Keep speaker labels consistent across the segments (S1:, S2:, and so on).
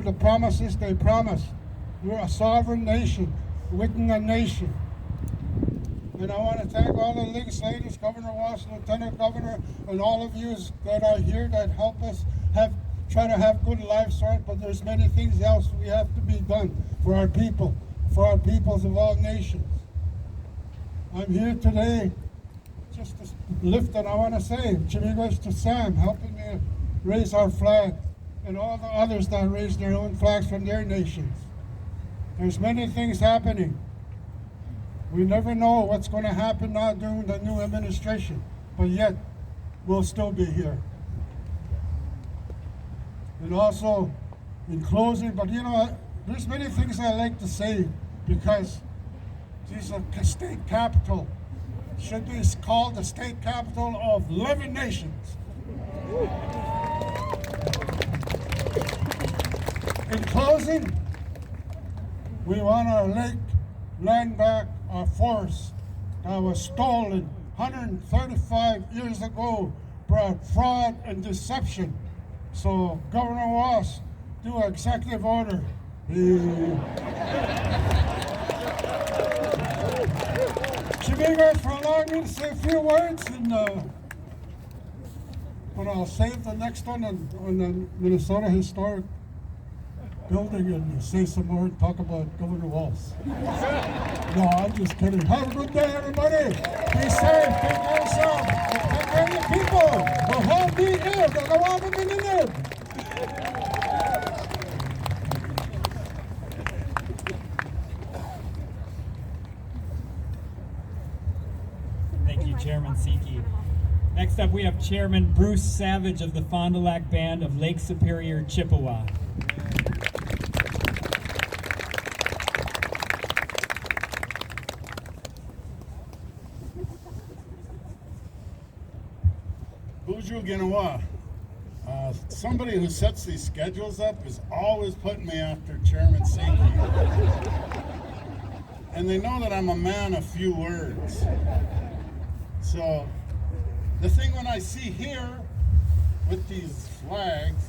S1: The promises they promise. We're a sovereign nation within a nation. And I want to thank all the legislators, Governor Walz, Lieutenant Governor, and all of you that are here that help us try to have good lives, right? But there's many things else we have to be done for our people, for our peoples of all nations. I'm here today just to lift, and I want to say, Chimigos to Sam, helping me raise our flag, and all the others that raise their own flags from their nations. There's many things happening. We never know what's going to happen now during the new administration, but yet we'll still be here. And also, in closing, but you know, there's many things I like to say because this is a state capital. Should be called the state capital of 11 nations. In closing, we want our lake land back, our forest that was stolen 135 years ago by fraud and deception. So Governor Walz, do an executive order. Chimigos, for allowing me to say a few words, and but I'll save the next one on the Minnesota Historic Building and say some more and talk about Governor Walz. No, I'm just kidding. Have a good day, everybody. Be safe. Take care of yourself. Take care of your people. We'll all be here. We'll all be here.
S2: Thank you, Chairman Siki. Next up, we have Chairman Bruce Savage of the Fond du Lac Band of Lake Superior, Chippewa.
S3: Somebody who sets these schedules up is always putting me after Chairman Siki. And they know that I'm a man of few words. So the thing when I see here with these flags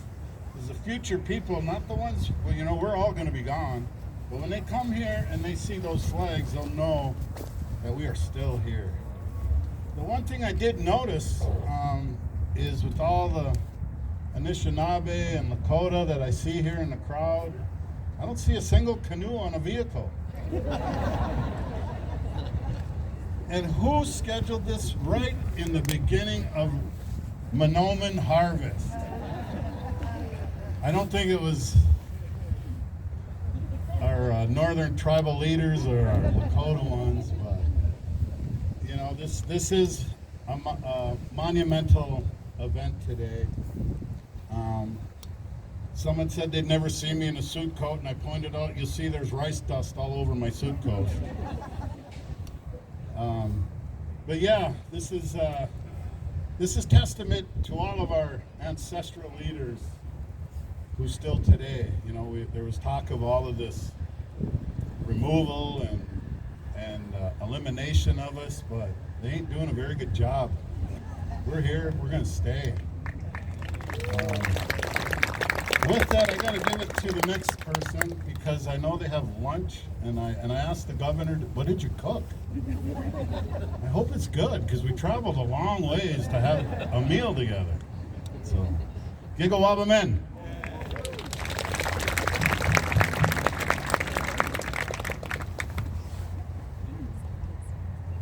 S3: is the future people, not the ones, well, you know, we're all going to be gone. But when they come here and they see those flags, they'll know that we are still here. The one thing I did notice is with all the Anishinaabe and Lakota that I see here in the crowd, I don't see a single canoe on a vehicle. And who scheduled this right in the beginning of Monoman harvest? I don't think it was our northern tribal leaders or our Lakota ones, but you know, this is a monumental event today. Someone said they'd never seen me in a suit coat, and I pointed out, you'll see there's rice dust all over my suit coat. But yeah, this is testament to all of our ancestral leaders who still today, you know, there was talk of all of this removal and elimination of us, but they ain't doing a very good job. We're here, we're gonna stay. With that, I gotta give it to the next person because I know they have lunch, and I asked the governor, what did you cook? I hope it's good because we traveled a long ways to have a meal together. So, Gigawaba men.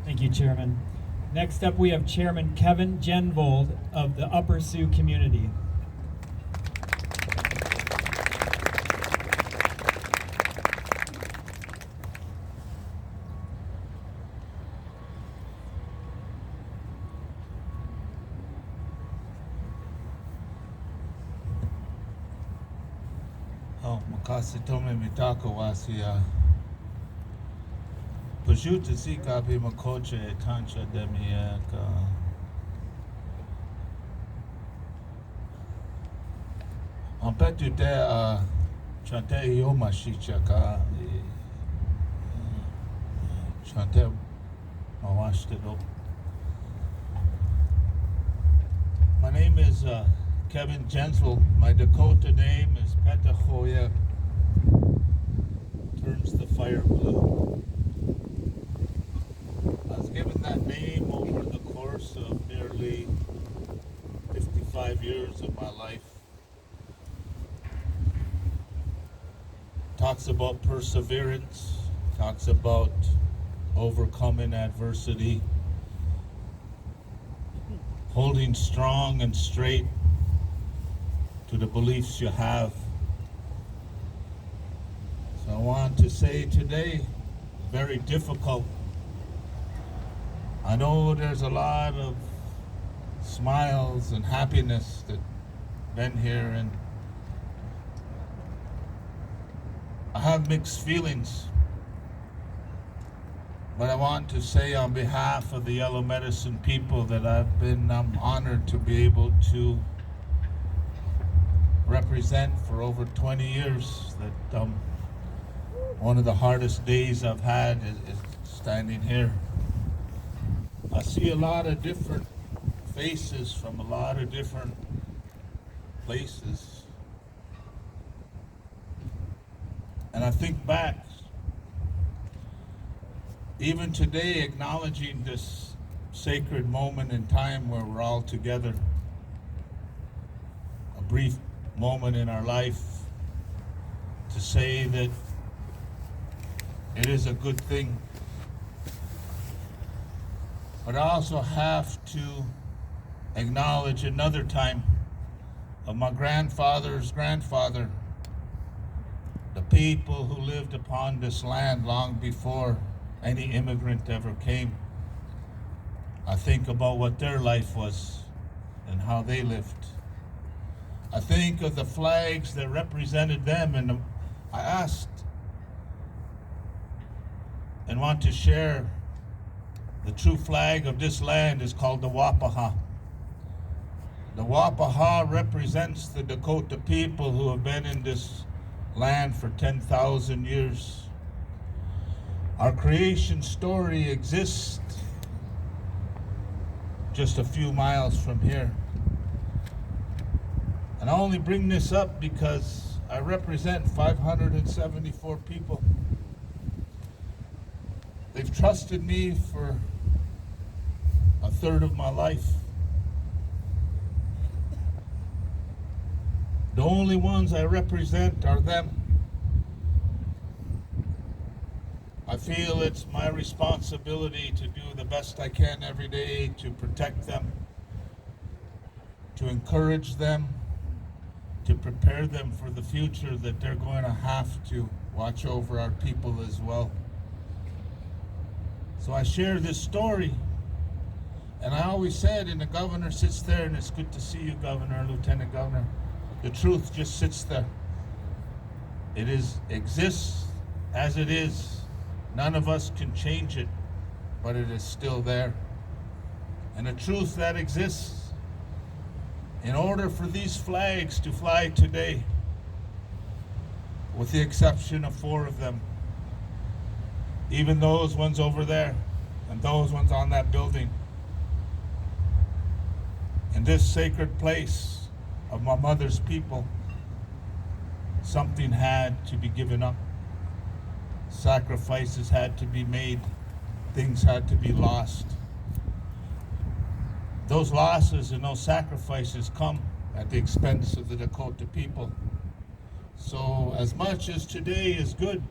S2: Thank you, Chairman. Next up, we have Chairman Kevin Genvold of the Upper Sioux community.
S4: Makasi tome mitako wasia. Pajuta sika pe makoche tancha demiaka. En fait, tu t'es chanté Yoma Shichaka. Chanté Mawashtado. My name is Kevin Jensel. My Dakota name is Petahoya. Turns the fire blue. I was given that name over the course of nearly 55 years of my life. Talks about perseverance, talks about overcoming adversity, holding strong and straight to the beliefs you have. So I want to say today, very difficult. I know there's a lot of smiles and happiness that been here, and I have mixed feelings. But I want to say on behalf of the Yellow Medicine people that I'm honored to be able to represent for over 20 years. That one of the hardest days I've had is standing here. I see a lot of different faces from a lot of different places. And I think back, even today, acknowledging this sacred moment in time where we're all together, a brief moment in our life, to say that it is a good thing. But I also have to acknowledge another time of my grandfather's grandfather, the people who lived upon this land long before any immigrant ever came. I think about what their life was and how they lived. I think of the flags that represented them, and I asked and want to share the true flag of this land is called the Wapaha. The Wapaha represents the Dakota people who have been in this land for 10,000 years. Our creation story exists just a few miles from here. And I only bring this up because I represent 574 people. They've trusted me for a third of my life. The only ones I represent are them. I feel it's my responsibility to do the best I can every day to protect them, to encourage them, to prepare them for the future that they're going to have to watch over our people as well. So I share this story, and I always said, and the governor sits there, and it's good to see you, Governor, Lieutenant Governor. The truth just sits there. It exists as it is. None of us can change it, but it is still there. And the truth that exists, in order for these flags to fly today, with the exception of 4 of them, even those ones over there and those ones on that building, in this sacred place of my mother's people, something had to be given up. Sacrifices had to be made. Things had to be lost. Those losses and those sacrifices come at the expense of the Dakota people. So as much as today is good,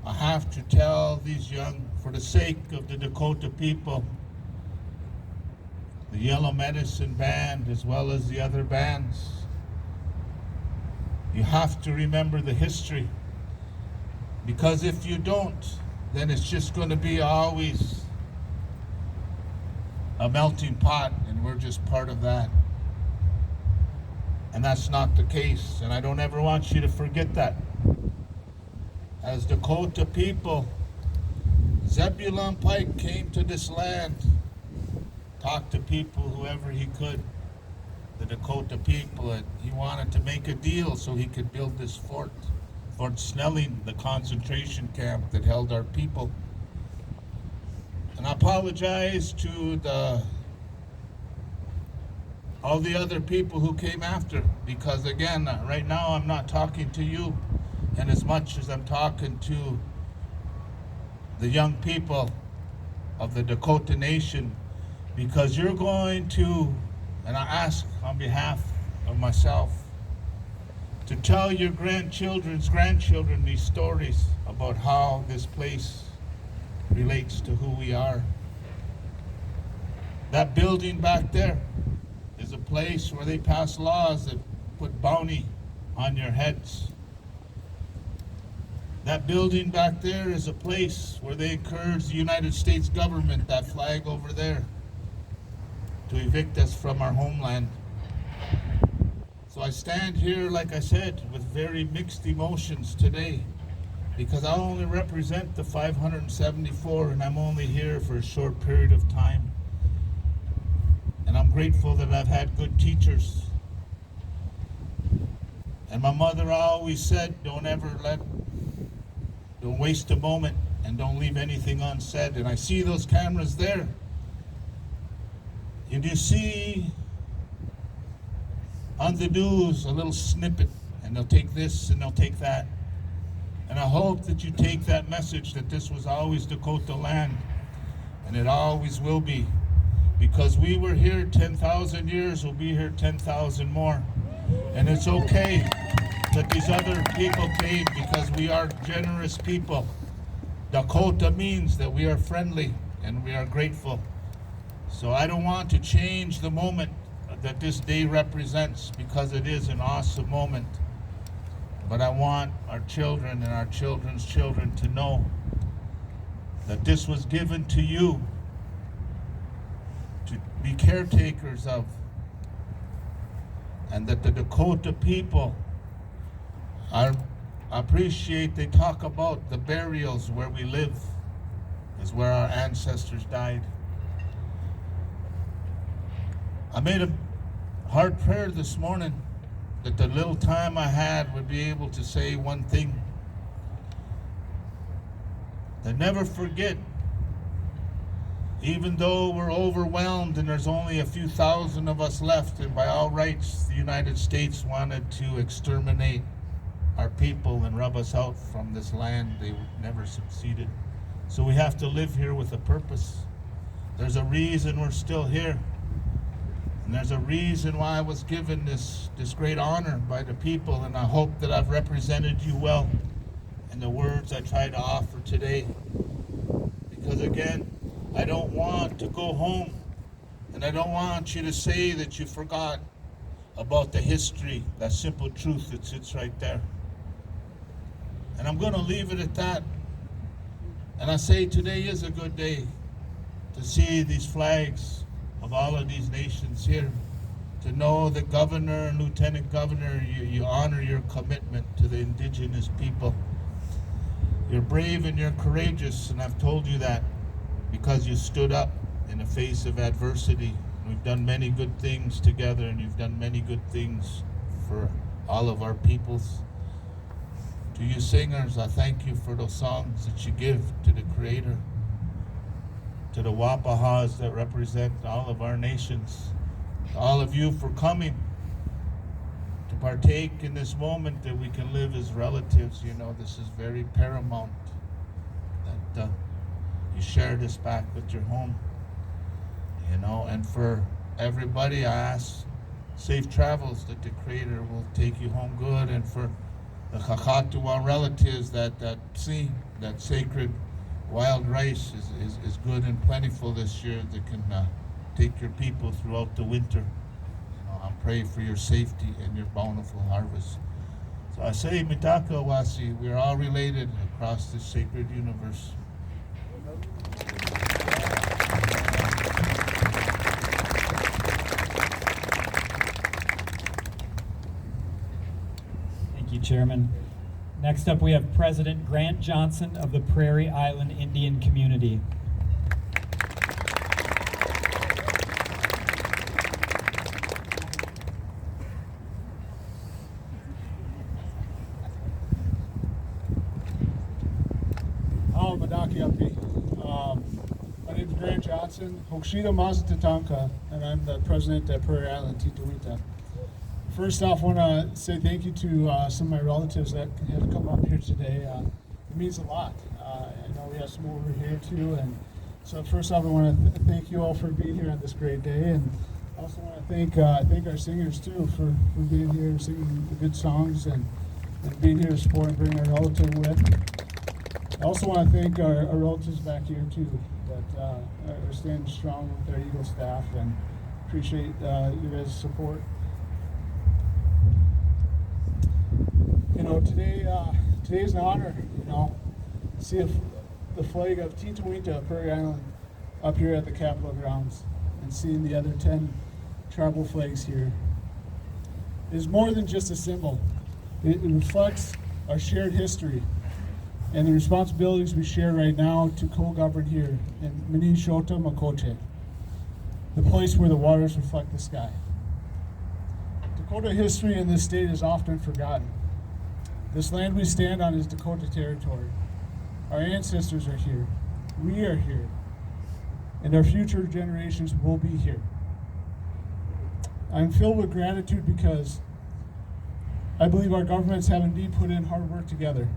S4: I have to tell these young, for the sake of the Dakota people, the Yellow Medicine Band as well as the other bands, you have to remember the history, because if you don't, then it's just going to be always a melting pot, and we're just part of that. And that's not the case, and I don't ever want you to forget that. As Dakota people, Zebulon Pike came to this land, talked to people, whoever he could, the Dakota people, and he wanted to make a deal so he could build this fort, Fort Snelling, the concentration camp that held our people. And I apologize to the all the other people who came after, because again, right now I'm not talking to you, and as much as I'm talking to the young people of the Dakota Nation, because you're going to, and I ask on behalf of myself, to tell your grandchildren's grandchildren these stories about how this place relates to who we are. That building back there is a place where they pass laws that put bounty on your heads. That building back there is a place where they encourage the United States government, that flag over there, to evict us from our homeland. So I stand here, like I said, with very mixed emotions today, because I only represent the 574, and I'm only here for a short period of time. And I'm grateful that I've had good teachers. And my mother always said, don't waste a moment and don't leave anything unsaid. And I see those cameras there. And you see on the news a little snippet, and they'll take this and they'll take that. And I hope that you take that message that this was always Dakota land, and it always will be. Because we were here 10,000 years, we'll be here 10,000 more. And it's okay that these other people came, because we are generous people. Dakota means that we are friendly and we are grateful. So I don't want to change the moment that this day represents, because it is an awesome moment. But I want our children and our children's children to know that this was given to you to be caretakers of, and that the Dakota people are appreciate. They talk about the burials where we live is where our ancestors died. I made a hard prayer this morning that the little time I had would be able to say one thing, that never forget, even though we're overwhelmed and there's only a few thousand of us left, and by all rights the United States wanted to exterminate our people and rub us out from this land, they never succeeded. So we have to live here with a purpose. There's a reason we're still here. And there's a reason why I was given this great honor by the people, and I hope that I've represented you well in the words I try to offer today. Because again, I don't want to go home, and I don't want you to say that you forgot about the history, that simple truth that sits right there. And I'm going to leave it at that. And I say today is a good day to see these flags of all of these nations here, to know that Governor and Lieutenant Governor, you honor your commitment to the Indigenous people. You're brave and you're courageous, and I've told you that because you stood up in the face of adversity. We've done many good things together, and you've done many good things for all of our peoples. To you singers, I thank you for those songs that you give to the Creator. To the Wapahas that represent all of our nations. To all of you for coming to partake in this moment that we can live as relatives. You know, this is very paramount that you share this back with your home. You know, and for everybody, I ask safe travels, that the Creator will take you home good. And for the Kakatuwa relatives, that sacred wild rice is good and plentiful this year, that can take your people throughout the winter. You know, I pray for your safety and your bountiful harvest. So I say, Mitaka Wasi, we're all related across this sacred universe.
S2: Thank you, Chairman. Next up, we have President Grant Johnson of the Prairie Island Indian Community.
S5: My
S1: name's Grant Johnson, Hochshita Mazatatanka, and I'm the president at Prairie Island, Titawita. First off, I want to say thank you to some of my relatives that have come up here today. It means a lot. I know we have some over here too, and so first off, I want to thank you all for being here on this great day, and I also want to thank our singers too for being here, singing the good songs, and being here to support and bring our relative with. I also want to thank our relatives back here too that are standing strong with our Eagle staff, and appreciate your guys' support. You know, today's an honor. You know, see the flag of Titawita, Prairie Island, up here at the Capitol grounds, and seeing the other 10 tribal flags here. It is more than just a symbol. It reflects our shared history and the responsibilities we share right now to co-govern here in Minnesota Makoche, the place where the waters reflect the sky. Dakota history in this state is often forgotten. This land we stand on is Dakota territory. Our ancestors are here. We are here. And our future generations will be here. I'm filled with gratitude because I believe our governments have indeed put in hard work together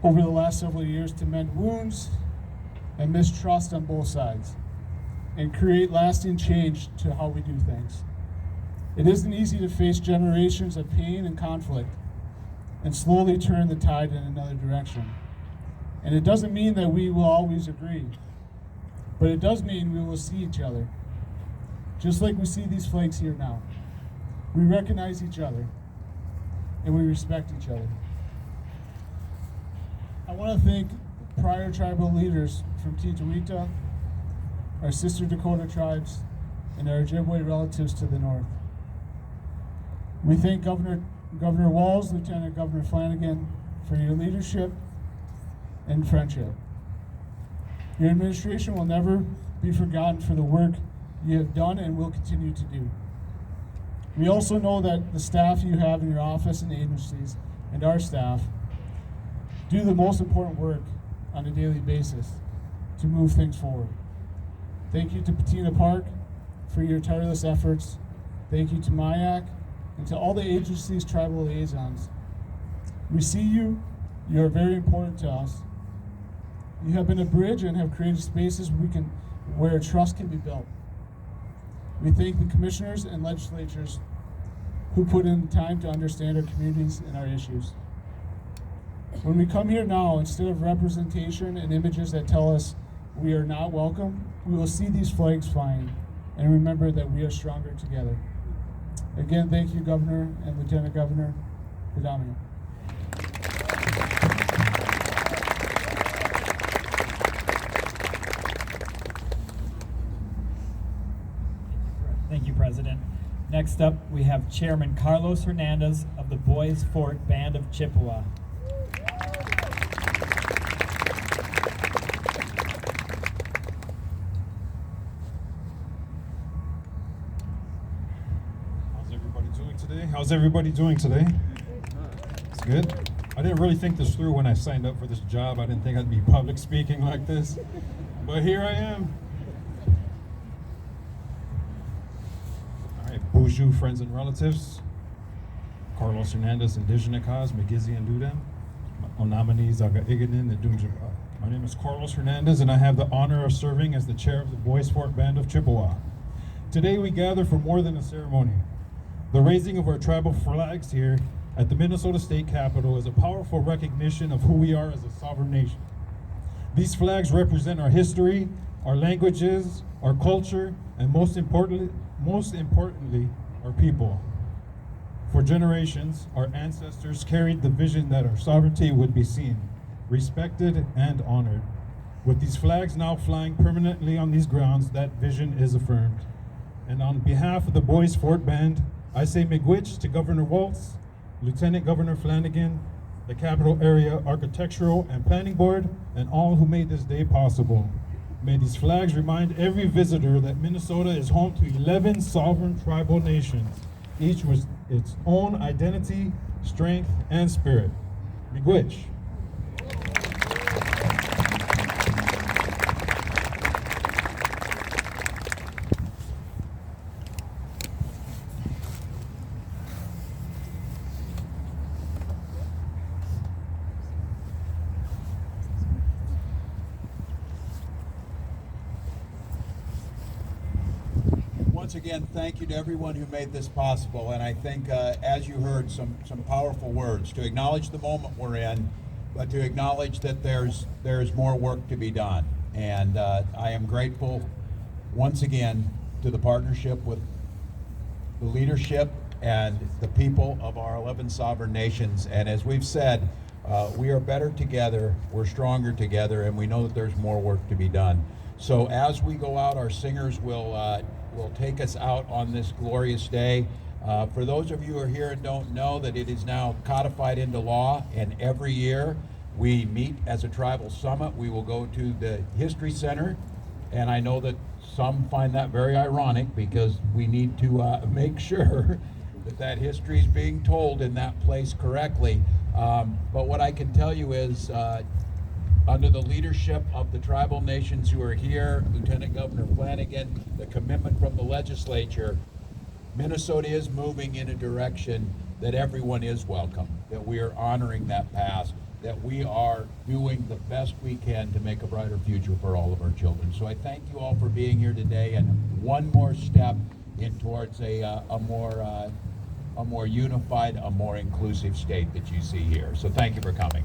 S1: over the last several years to mend wounds and mistrust on both sides and create lasting change to how we do things. It isn't easy to face generations of pain and conflict and slowly turn the tide in another direction. And it doesn't mean that we will always agree, but it does mean we will see each other. Just like we see these flags here now. We recognize each other and we respect each other. I want to thank prior tribal leaders from Titawita, our sister Dakota tribes, and our Ojibwe relatives to the north. We thank Governor Walz, Lieutenant Governor Flanagan, for your leadership and friendship. Your administration will never be forgotten for the work you have done and will continue to do. We also know that the staff you have in your office and agencies, and our staff, do the most important work on a daily basis to move things forward. Thank you to Patina Park for your tireless efforts. Thank you to MIAC and to all the agencies' tribal liaisons. We see you. You are very important to us. You have been a bridge and have created spaces where trust can be built. We thank the commissioners and legislatures who put in time to understand our communities and our issues. When we come here now, instead of representation and images that tell us we are not welcome, we will see these flags flying and remember that we are stronger together. Again, thank you, Governor and Lieutenant Governor Padami.
S2: Thank you, President. Next up, we have Chairman Carlos Hernandez of the Boys Fort Band of Chippewa.
S5: How's everybody doing today? It's good. I didn't really think this through when I signed up for this job. I didn't think I'd be public speaking like this, but here I am. All right, bonjour, friends and relatives. Carlos Hernandez, Indigenous cause, Magizi and Dudem. Onamani's Aga Iganin and Dunjaba. My name is Carlos Hernandez, and I have the honor of serving as the chair of the Boys Fort Band of Chippewa. Today we gather for more than a ceremony. The raising of our tribal flags here at the Minnesota State Capitol is a powerful recognition of who we are as a sovereign nation. These flags represent our history, our languages, our culture, and most importantly, our people. For generations, our ancestors carried the vision that our sovereignty would be seen, respected, and honored. With these flags now flying permanently on these grounds, that vision is affirmed. And on behalf of the Boys Fort Band, I say miigwech to Governor Walz, Lieutenant Governor Flanagan, the Capital Area Architectural and Planning Board, and all who made this day possible. May these flags remind every visitor that Minnesota is home to 11 sovereign tribal nations, each with its own identity, strength, and spirit. Miigwech.
S6: once again, thank you to everyone who made this possible. And I think, as you heard, some powerful words to acknowledge the moment we're in, but to acknowledge that there's more work to be done. And I am grateful once again to the partnership with the leadership and the people of our 11 sovereign nations. And as we've said, we are better together, we're stronger together, and we know that there's more work to be done. So as we go out, our singers will take us out on this glorious day. For those of you who are here and don't know that it is now codified into law, and every year we meet as a tribal summit. We will go to the History Center, and I know that some find that very ironic because we need to make sure that history is being told in that place correctly. But what I can tell you is, under the leadership of the tribal nations who are here, Lieutenant Governor Flanagan, the commitment from the legislature, Minnesota is moving in a direction that everyone is welcome, that we are honoring that past, that we are doing the best we can to make a brighter future for all of our children. So I thank you all for being here today, and one more step in towards a more unified, a more inclusive state that you see here. So thank you for coming.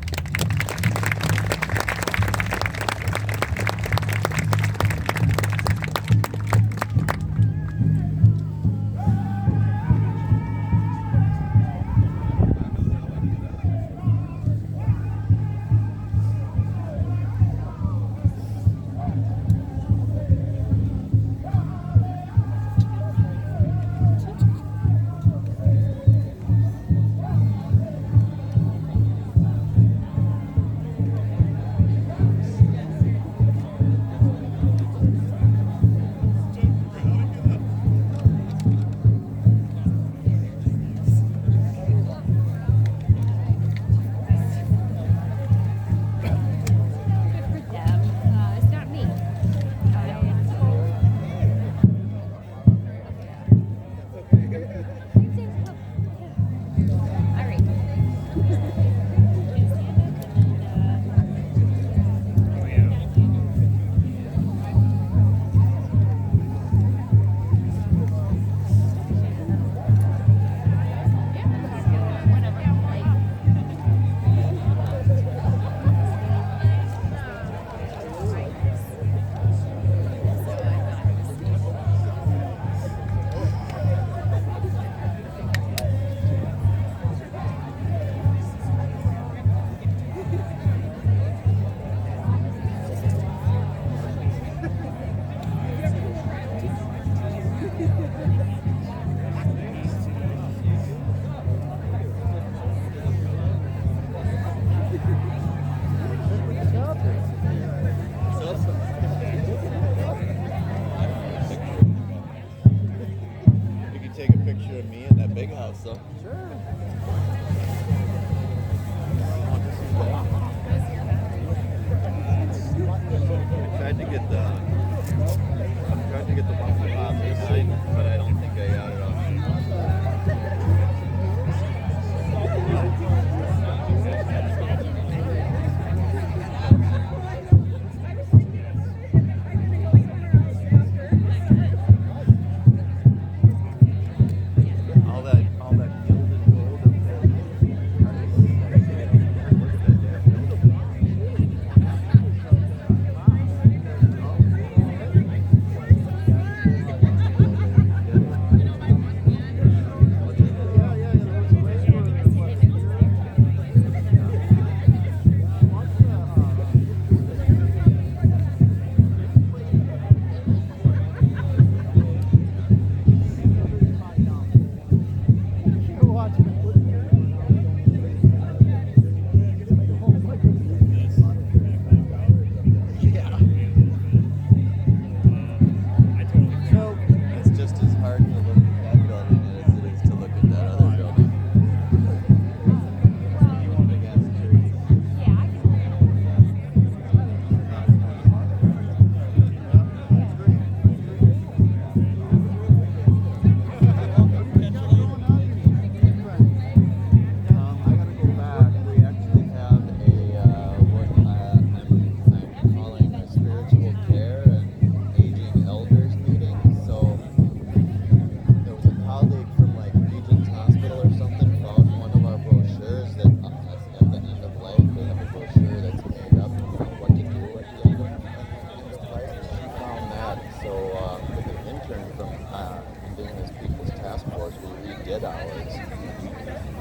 S7: hours.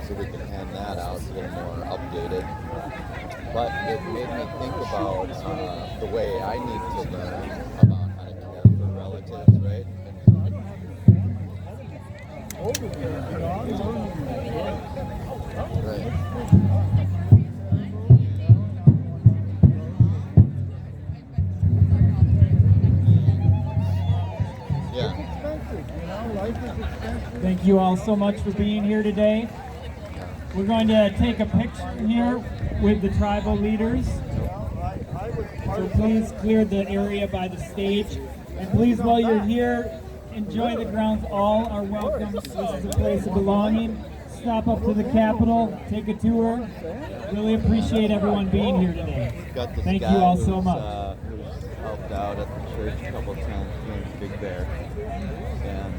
S7: So we can hand that out. It's a little more updated. But it made me think about the way I need to learn about how to care for relatives, right? Right. Yeah.
S2: Thank you all so much for being here today. We're going to take a picture here with the tribal leaders. So please clear the area by the stage. And please, while you're here, enjoy the grounds. All are welcome. This is a place of belonging. Stop up to the Capitol, take a tour. Really appreciate everyone being here today.
S7: Got this
S2: Thank you
S7: guy
S2: all so
S7: who's,
S2: much.
S7: Who's helped out at the church a couple times. His name's Big Bear. And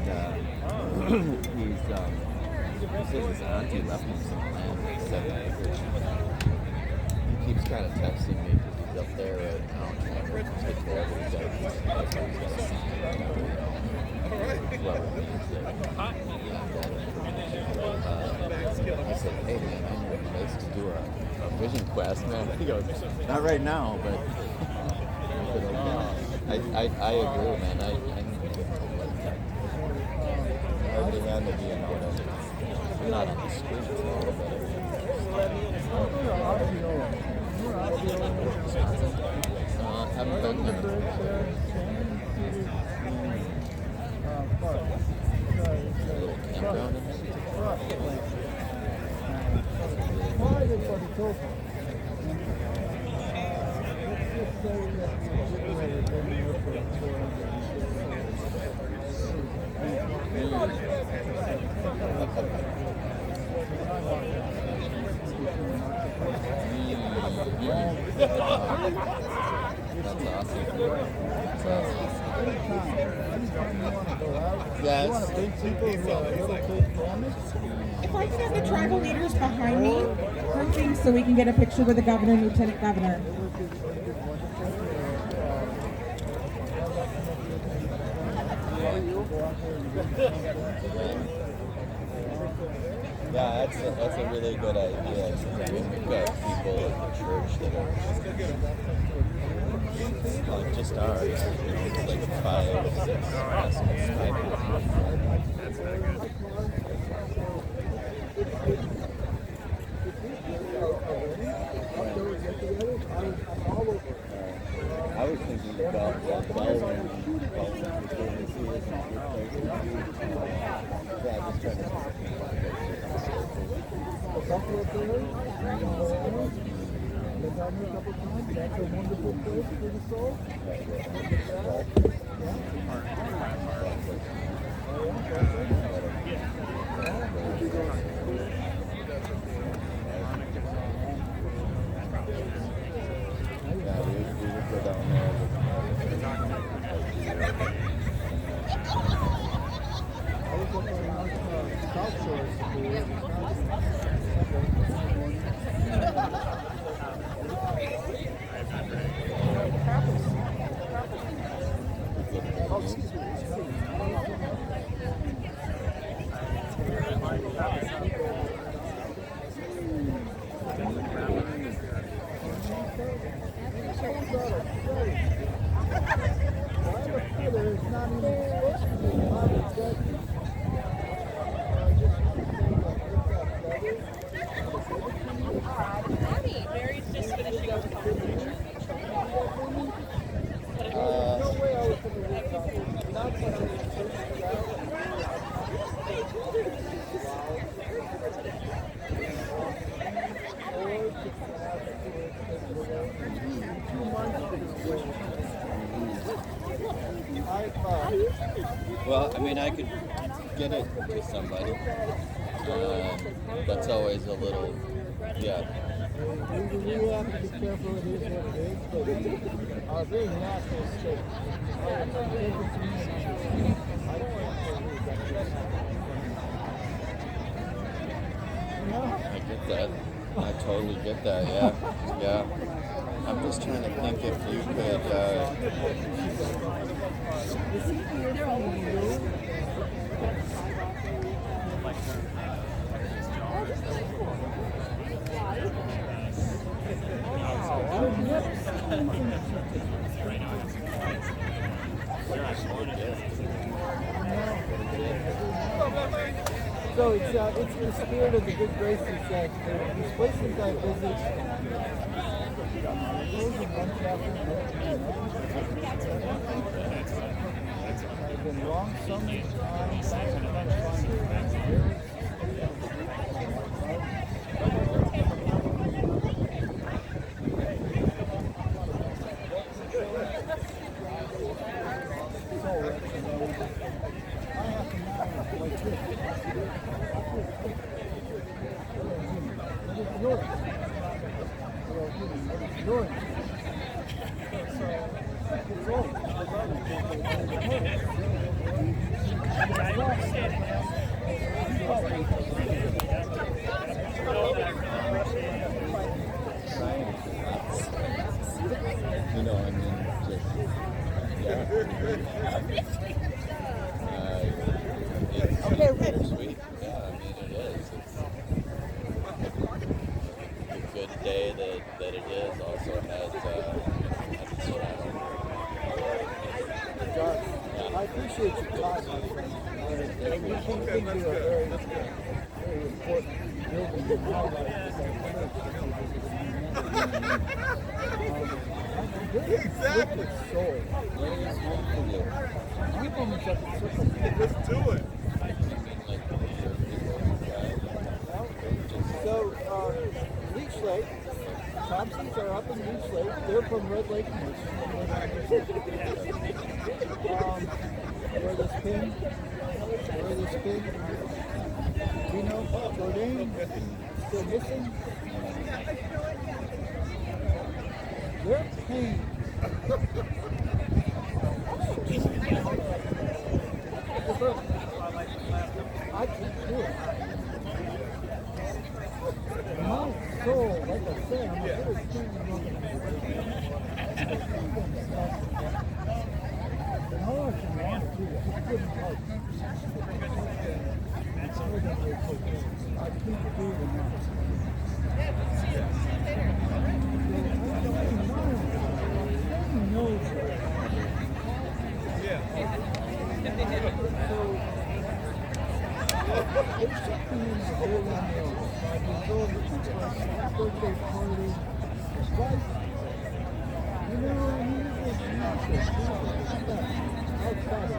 S7: he says his auntie left him some land at 7 acres. He keeps kind of texting me because he's up there right now trying to take care of it. He's got a whoever needs it. I said, hey man, I need a place to do a vision quest, man. He goes, not right now, but I agree, man. I need to get to like that. Hardly handle being out of it. I'm not on the streets all of it. Haven't been there. Campground in there? That's awesome. Yes.
S8: If I could have the tribal leaders behind me, perfect, so we can get a picture with the governor and lieutenant governor.
S7: Yeah, that's a really good idea. We've got people at the church that are like just ours. It's like 5, 6 estimates. I was thinking about bell ringing. Yeah, just trying to. Yeah, we would go down there. Well, I mean, I could get it to somebody. That's always a little, yeah.
S1: You have to be careful it is what it is, but our very natural state.
S7: I get that. I totally get that, yeah. Yeah. I'm just trying to think if you could,
S9: So it's the spirit of the good graces that these places I visit. I've been wrong so many times.
S7: You know, I mean, just, yeah. It's bittersweet. Yeah, I mean, it is. It's the good day that it is also has,
S9: I appreciate your time. We came into a very important building in my life. Exactly. Soul.
S3: Let's do it.
S9: So, Leech Lake, Thompsons are up in Leech Lake. They're from Red Lake, Michigan. Where this pin? You know, Jordan, still missing. Their pain. I can't do it. My soul, like I said, I'm a little scared. The more I can want to do it, it's good and hard. I can't do it now. Outside of